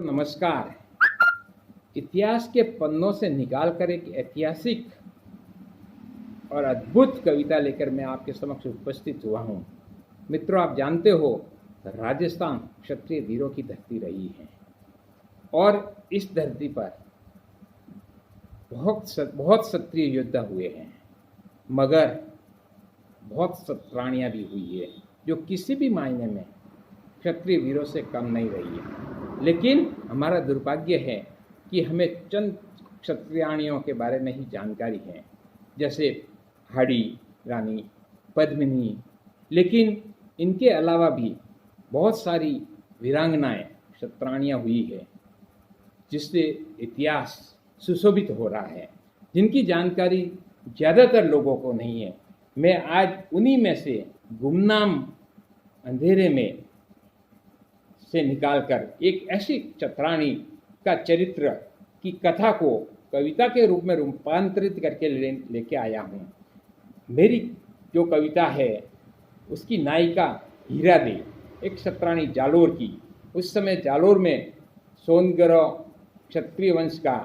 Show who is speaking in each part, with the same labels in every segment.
Speaker 1: नमस्कार। इतिहास के पन्नों से निकालकर एक ऐतिहासिक और अद्भुत कविता लेकर मैं आपके समक्ष उपस्थित हुआ हूँ। मित्रों, आप जानते हो राजस्थान क्षत्रिय वीरों की धरती रही है और इस धरती पर बहुत क्षत्रिय योद्धा हुए हैं, मगर बहुत सत्राणियाँ भी हुई है जो किसी भी मायने में क्षत्रिय वीरों से कम नहीं रही है। लेकिन हमारा दुर्भाग्य है कि हमें चंद क्षत्रियाणियों के बारे में ही जानकारी है, जैसे हाड़ी रानी, पद्मिनी। लेकिन इनके अलावा भी बहुत सारी वीरांगनाएं क्षत्राणियाँ हुई है, जिससे इतिहास सुशोभित हो रहा है, जिनकी जानकारी ज़्यादातर लोगों को नहीं है। मैं आज उन्हीं में से गुमनाम अंधेरे में से निकालकर एक ऐसी क्षत्राणी का चरित्र की कथा को कविता के रूप में रूपांतरित करके लेके आया हूँ। मेरी जो कविता है उसकी नायिका हीरा दे, एक क्षत्राणी जालोर की। उस समय जालोर में सोनगर क्षत्रिय वंश का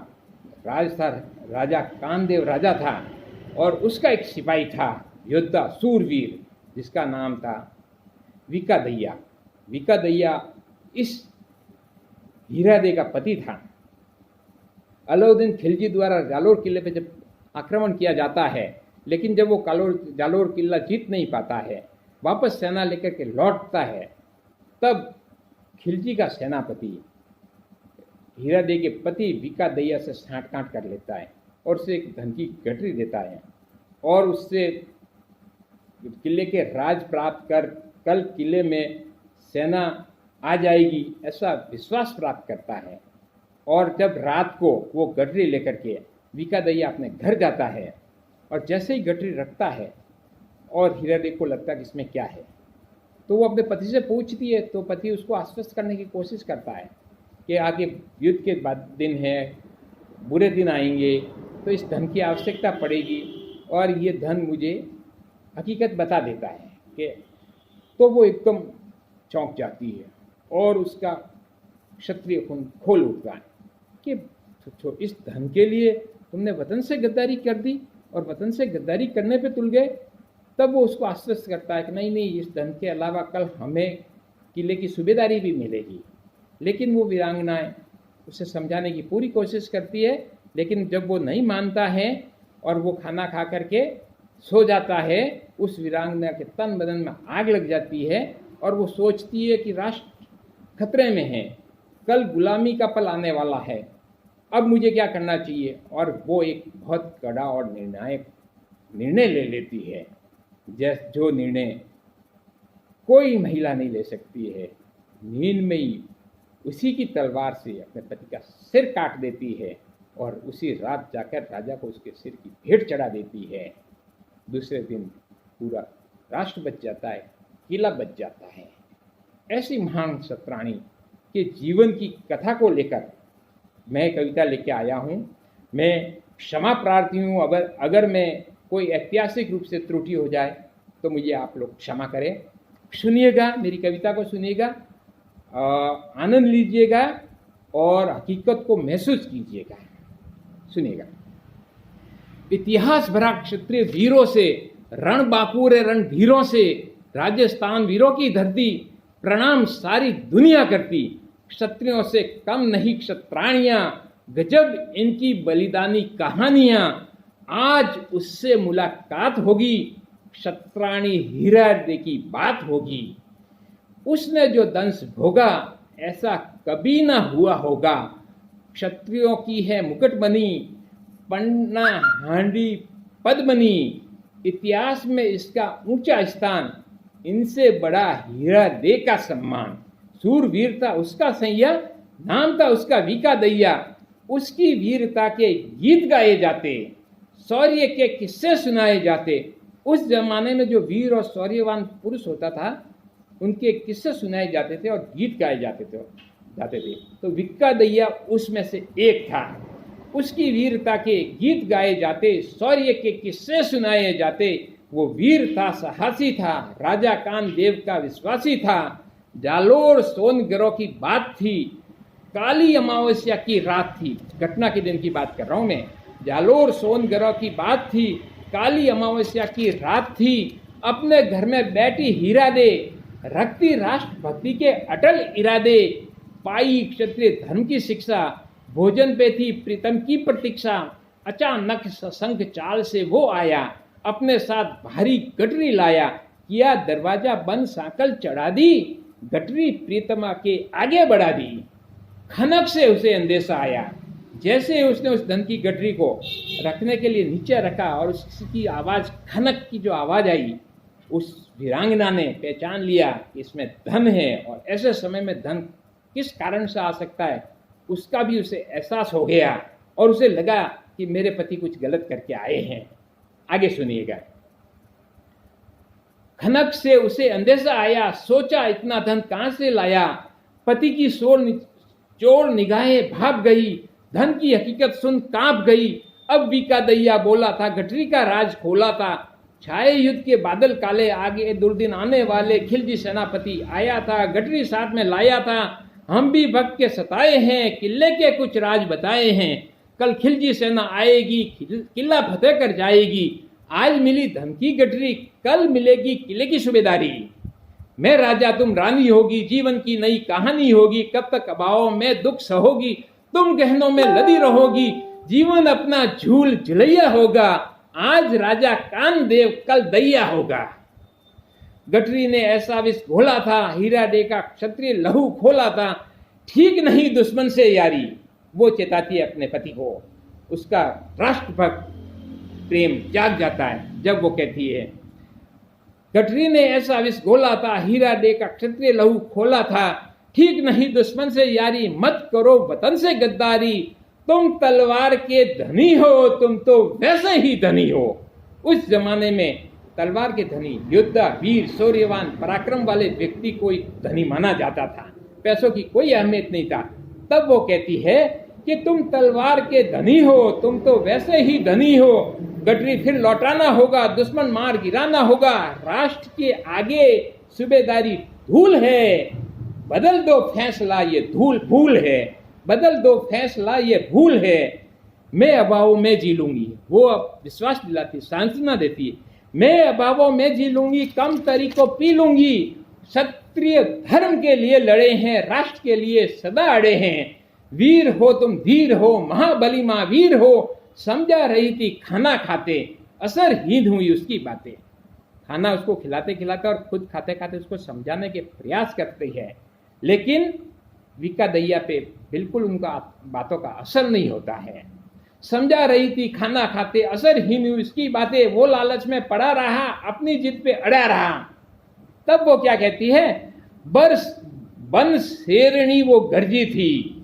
Speaker 1: राज था, राजा कामदेव राजा था, और उसका एक सिपाही था, योद्धा सूरवीर, जिसका नाम था विकादैया। विकादैया इस हीरादे का पति था। अलाउद्दीन खिलजी द्वारा जालोर किले पे जब आक्रमण किया जाता है, लेकिन जब वो जालोर किला जीत नहीं पाता है, वापस सेना लेकर के लौटता है, तब खिलजी का सेनापति हीरादे के पति विकादैया से साँठ-गाँठ कर लेता है और उसे एक धन की गठरी देता है और उससे किले के राज प्राप्त कर कल किले में सेना आ जाएगी ऐसा विश्वास प्राप्त करता है। और जब रात को वो गठरी लेकर के विकादैया अपने घर जाता है और जैसे ही गठरी रखता है और हीरादे को लगता है कि इसमें क्या है, तो वो अपने पति से पूछती है। तो पति उसको आश्वस्त करने की कोशिश करता है कि आगे युद्ध के बाद दिन है, बुरे दिन आएंगे, तो इस धन की आवश्यकता पड़ेगी और ये धन मुझे हकीकत बता देता है कि, तो वो एकदम चौंक जाती है और उसका क्षत्रिय खून खोल उठता है कि इस धन के लिए तुमने वतन से गद्दारी कर दी और वतन से गद्दारी करने पे तुल गए। तब वो उसको आश्वस्त करता है कि नहीं नहीं, इस धन के अलावा कल हमें किले की सूबेदारी भी मिलेगी। लेकिन वो वीरांगनाएं उसे समझाने की पूरी कोशिश करती है, लेकिन जब वो नहीं मानता है और वो खाना खा करके सो जाता है, उस वीरांगना के तन बदन में आग लग जाती है और वो सोचती है कि राष्ट्र खतरे में है, कल गुलामी का पल आने वाला है, अब मुझे क्या करना चाहिए। और वो एक बहुत कड़ा और निर्णायक निर्णय ले लेती है, जो निर्णय कोई महिला नहीं ले सकती है। नींद में ही उसी की तलवार से अपने पति का सिर काट देती है और उसी रात जाकर राजा को उसके सिर की भेंट चढ़ा देती है। दूसरे दिन पूरा राष्ट्र बच जाता है, किला बच जाता है। ऐसी महान क्षत्राणी के जीवन की कथा को लेकर मैं कविता लेके आया हूँ। मैं क्षमा प्रार्थी हूँ अगर मैं कोई ऐतिहासिक रूप से त्रुटि हो जाए तो मुझे आप लोग क्षमा करें। सुनिएगा, मेरी कविता को सुनिएगा, आनंद लीजिएगा और हकीकत को महसूस कीजिएगा। सुनिएगा। इतिहास भरा क्षत्रिय वीरों से, रण बांकुरे रणधीरों से, राजस्थान वीरों की धरती प्रणाम सारी दुनिया करती। क्षत्रियों से कम नहीं क्षत्राणियां, गजब इनकी बलिदानी कहानियां। आज उससे मुलाकात होगी, क्षत्राणी हीरादे की बात होगी। उसने जो दंश भोगा ऐसा कभी ना हुआ होगा। क्षत्रियों की है मुकुटमणि, पन्ना हांडी पद्मनी। इतिहास में इसका ऊंचा स्थान, इनसे बड़ा हीरादे का सम्मान। सूरवीर था उसका सैया, नाम था उसका विकादैया। उसकी वीरता के गीत गाए जाते, शौर्य के किस्से सुनाए जाते। उस जमाने में जो वीर और शौर्यवान पुरुष होता था, उनके किस्से सुनाए जाते थे और गीत गाए जाते थे। तो विकादैया उसमें से एक था। उसकी वीरता के गीत गाए जाते, शौर्य के किस्से सुनाए जाते। वो वीर था, साहसी था, राजा कामदेव का विश्वासी था। जालोर सोनगरों की बात थी, काली अमावस्या की रात थी, घटना के दिन की बात कर रहा हूं मैं, जालोर सोनगढ़ की बात थी। काली अमावस्या की रात थी। अपने घर में बैठी हीरा दे, रखती राष्ट्र भक्ति के अटल इरादे, पाई क्षत्रिय धर्म की शिक्षा, भोजन पे थी प्रीतम की प्रतीक्षा। अचानक सशंक चाल से वो आया, अपने साथ भारी गठरी लाया, किया दरवाजा बंद, सांकल चढ़ा दी, गठरी प्रीतमा के आगे बढ़ा दी। खनक से उसे अंदेशा आया, जैसे उसने उस धन की गठरी को रखने के लिए नीचे रखा और उसकी आवाज, खनक की जो आवाज आई, उस वीरांगना ने पहचान लिया कि इसमें धन है और ऐसे समय में धन किस कारण से आ सकता है, उसका भी उसे एहसास हो गया और उसे लगा कि मेरे पति कुछ गलत करके आए हैं। आगे सुनिएगा। खनक से उसे अंदेशा आया, सोचा इतना धन कहां से लाया, पति की चोर निगाहें भाग गई, धन की हकीकत सुन कांप गई। अब बीका दैया बोला था, गठरी का राज खोला था, छाए युद्ध के बादल काले, आगे दुर्दिन आने वाले, खिलजी सेनापति आया था, गठरी साथ में लाया था। हम भी भक्त के सताए हैं, किले के कुछ राज बताए हैं, कल खिलजी सेना आएगी, किला फतेह कर जाएगी। आज मिली धन की गठरी, कल मिलेगी किले की सूबेदारी। मैं राजा तुम रानी होगी, जीवन की नई कहानी होगी, कब तक अभाव में दुख सहोगी, तुम गहनों में लदी रहोगी, जीवन अपना झूल झुलैया होगा, आज राजा कानदेव कल दैया होगा। गठरी ने ऐसा विष घोला था, हीरा डे का क्षत्रिय लहू खोला था, ठीक नहीं दुश्मन से यारी। वो चेताती है अपने पति को, उसका राष्ट्रभक्त प्रेम जाग जाता है जब वो कहती है, गठरी ने ऐसा विष घोला था, हीरा डे का क्षत्रिय लहू खोला था, ठीक नहीं दुश्मन से यारी, मत करो वतन से गद्दारी, तुम तलवार के धनी हो, तुम तो वैसे ही धनी हो। उस जमाने में तलवार के धनी, योद्धा, वीर, शौर्यवान, पराक्रम वाले व्यक्ति को धनी माना जाता था, पैसों की कोई अहमियत नहीं था। तब वो कहती है कि तुम तलवार के धनी हो, तुम तो वैसे ही धनी हो, गठरी फिर लौटाना होगा, दुश्मन मार गिराना होगा, राष्ट्र के आगे सूबेदारी धूल है, बदल दो फैसला ये धूल भूल है, बदल दो फैसला ये भूल है, मैं अभावों में जी लूंगी। वो अब विश्वास दिलाती, सांत्वना देती है, मैं अभावों में जी लूंगी, कम तरी को पी लूंगी, क्षत्रिय धर्म के लिए लड़े हैं, राष्ट्र के लिए सदा अड़े हैं, वीर हो तुम धीर हो, महाबली महावीर हो, समझा रही थी खाना खाते, असरहीन हुई उसकी बातें। खाना उसको खिलाते खिलाते और खुद खाते खाते उसको समझाने के प्रयास करते हैं, लेकिन विका दैया पे बिल्कुल उनका बातों का असर नहीं होता है। समझा रही थी खाना खाते, असरहीन हुई उसकी बातें, वो लालच में पड़ा रहा, अपनी जिद पे अड़ा रहा। तब वो क्या कहती है, बरस बन शेरनी वो गर्जी थी,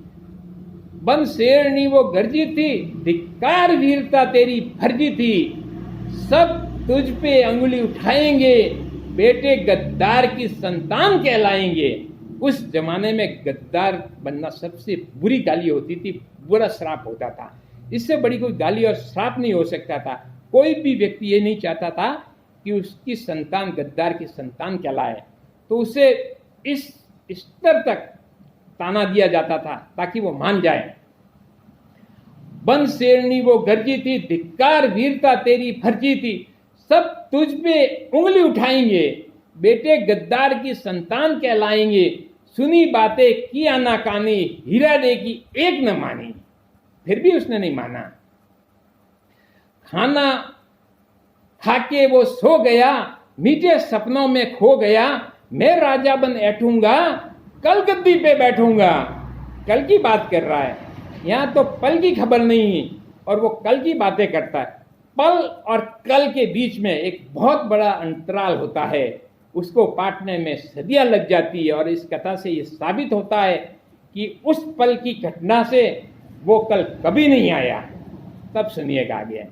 Speaker 1: बन शेरनी वो गर्जी थी, धिक्कार वीरता तेरी फर्जी थी, सब तुझ पे अंगुली उठाएंगे, बेटे गद्दार की संतान कहलाएंगे। उस जमाने में गद्दार बनना सबसे बुरी गाली होती थी, बुरा श्राप होता था, इससे बड़ी कोई गाली और श्राप नहीं हो सकता था। कोई भी व्यक्ति ये नहीं चाहता था कि उसकी संतान गद्दार की संतान कहलाए, तो उसे इस स्तर तक ताना दिया जाता था ताकि वो मान जाए। बन शेरनी वो गर्जी थी, धिक्कार वीरता तेरी फर्जी थी, सब तुझ पे उंगली उठाएंगे, बेटे गद्दार की संतान कहलाएंगे, सुनी बातें की आनाकानी, हीरा डे की एक न मानी। फिर भी उसने नहीं माना। खाना खाके वो सो गया, मीठे सपनों में खो गया, मैं राजा बन ऐठूंगा, कल गद्दी पे बैठूंगा। कल की बात कर रहा है, यहां तो पल की खबर नहीं है और वो कल की बातें करता है। पल और कल के बीच में एक बहुत बड़ा अंतराल होता है, उसको पाटने में सदियां लग जाती है। और इस कथा से ये साबित होता है कि उस पल की घटना से वो कल कभी नहीं आया। तब सुनिएगा आगे।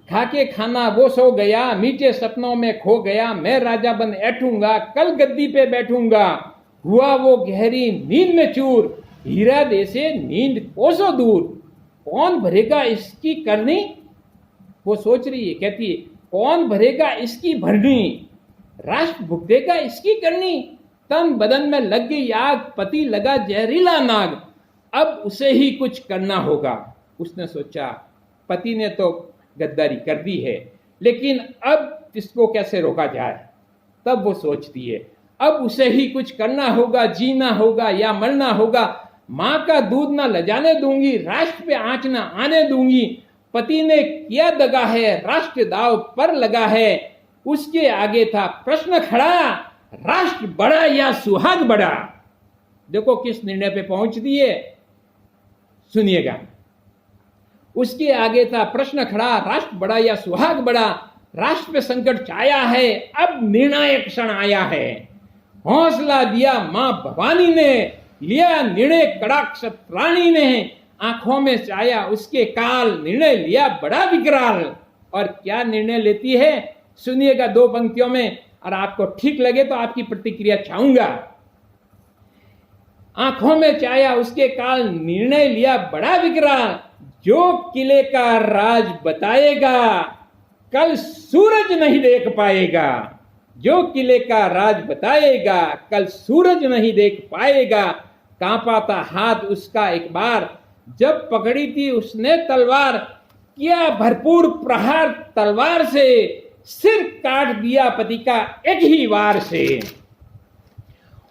Speaker 1: खाके खाना वो सो गया, मीठे सपनों में खो गया, मैं राजा बन ऐठूंगा, कल गद्दी पे बैठूंगा। हुआ वो गहरी नींद में चूर, हीरा दे से नींद कोसों दूर। कौन भरेगा इसकी करनी, वो सोच रही है, कहती है कौन भरेगा इसकी भरनी, राष्ट्र भुगतेगा इसकी करनी। तन बदन में लग गई आग, पति लगा जहरीला नाग, अब उसे ही कुछ करना होगा। उसने सोचा पति ने तो गद्दारी कर दी है, लेकिन अब इसको कैसे रोका जाए। तब वो सोचती है अब उसे ही कुछ करना होगा, जीना होगा या मरना होगा। माँ का दूध ना लजाने दूंगी, राष्ट्र पे आंच ना आने दूंगी। पति ने किया दगा है, राष्ट्र दाव पर लगा है। उसके आगे था प्रश्न खड़ा, राष्ट्र बड़ा या सुहाग बड़ा। देखो किस निर्णय पे पहुंच दिए, सुनिएगा। उसके आगे था प्रश्न खड़ा, राष्ट्र बड़ा या सुहाग बड़ा। राष्ट्र पे संकट छाया है, अब निर्णायक क्षण आया है। हौसला दिया मां भवानी ने, लिया निर्णय कड़ा क्षत्राणी ने। आंखों में छाया उसके काल, निर्णय लिया बड़ा विकराल। और क्या निर्णय लेती है, सुनिएगा 2 पंक्तियों में, और आपको ठीक लगे तो आपकी प्रतिक्रिया चाहूंगा। आंखों में छाया उसके काल, निर्णय लिया बड़ा विकराल। जो किले का राज बताएगा, कल सूरज नहीं देख पाएगा। जो किले का राज बताएगा, कल सूरज नहीं देख पाएगा। कांपा था हाथ उसका एक बार, जब पकड़ी थी उसने तलवार। किया भरपूर प्रहार तलवार से, सिर काट दिया पति का एक ही वार से।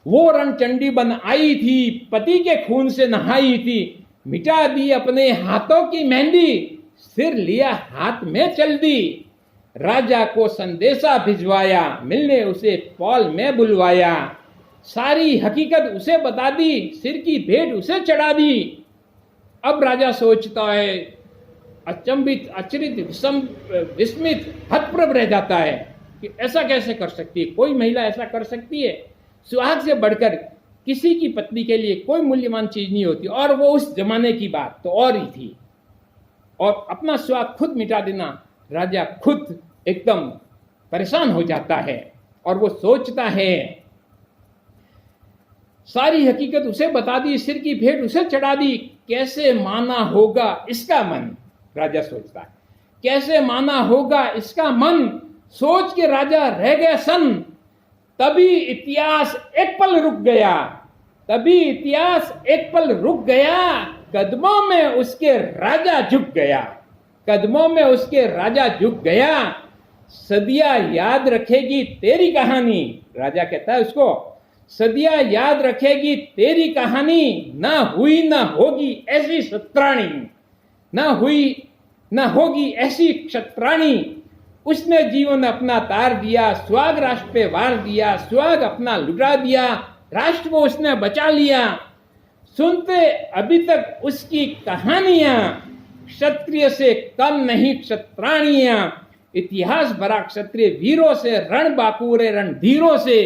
Speaker 1: वो रणचंडी बन आई थी, पति के खून से नहाई थी। मिटा दी अपने हाथों की मेहंदी, सिर लिया हाथ में चल दी। राजा को संदेशा भिजवाया, मिलने उसे पॉल में बुलवाया। सारी हकीकत उसे बता दी, सिर की भेंट उसे चढ़ा दी। अब राजा सोचता है, अचंभित, अचरित, विस्मित, हतप्रभ रह जाता है कि ऐसा कैसे कर सकती है, कोई महिला ऐसा कर सकती है। सुहाग से बढ़कर किसी की पत्नी के लिए कोई मूल्यवान चीज नहीं होती, और वो उस जमाने की बात तो और ही थी। और अपना सुहाग खुद मिटा देना, राजा खुद एकदम परेशान हो जाता है। और वो सोचता है, सारी हकीकत उसे बता दी, सिर की भेंट उसे चढ़ा दी। कैसे माना होगा इसका मन, राजा सोचता है, कैसे माना होगा इसका मन। सोच के राजा रह गया सन। तभी इतिहास एक पल रुक गया, तभी इतिहास एक पल रुक गया। कदमों में उसके राजा झुक गया, कदमों में उसके राजा झुक गया। सदियां याद रखेगी तेरी कहानी, राजा कहता है उसको, सदियां याद रखेगी तेरी कहानी। ना हुई ना होगी ऐसी क्षत्राणी, ना हुई ना होगी ऐसी क्षत्राणी। उसने जीवन अपना तार दिया, सुहाग राष्ट्र पे वार दिया। सुहाग अपना लुटा दिया, राष्ट्र को उसने बचा लिया। सुनते अभी तक उसकी कहानियां, क्षत्रिय से कम नहीं क्षत्राणियां। इतिहास भरा क्षत्रिय वीरों से, रण बांकुरे रणधीरों से।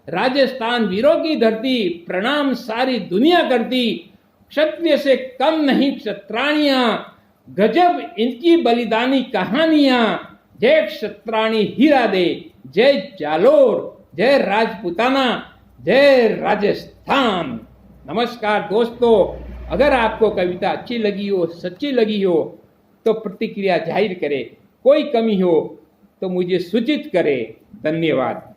Speaker 1: राजस्थान वीरों की धरती, प्रणाम सारी दुनिया करती। क्षत्रिय से कम नहीं क्षत्राणियां, गजब इनकी बलिदानी कहानियां। जय क्षत्राणी हीरा दे, जय जालोर, जय राजपुताना, जय राजस्थान। नमस्कार दोस्तों, अगर आपको कविता अच्छी लगी हो, सच्ची लगी हो, तो प्रतिक्रिया जाहिर करें। कोई कमी हो तो मुझे सूचित करें। धन्यवाद।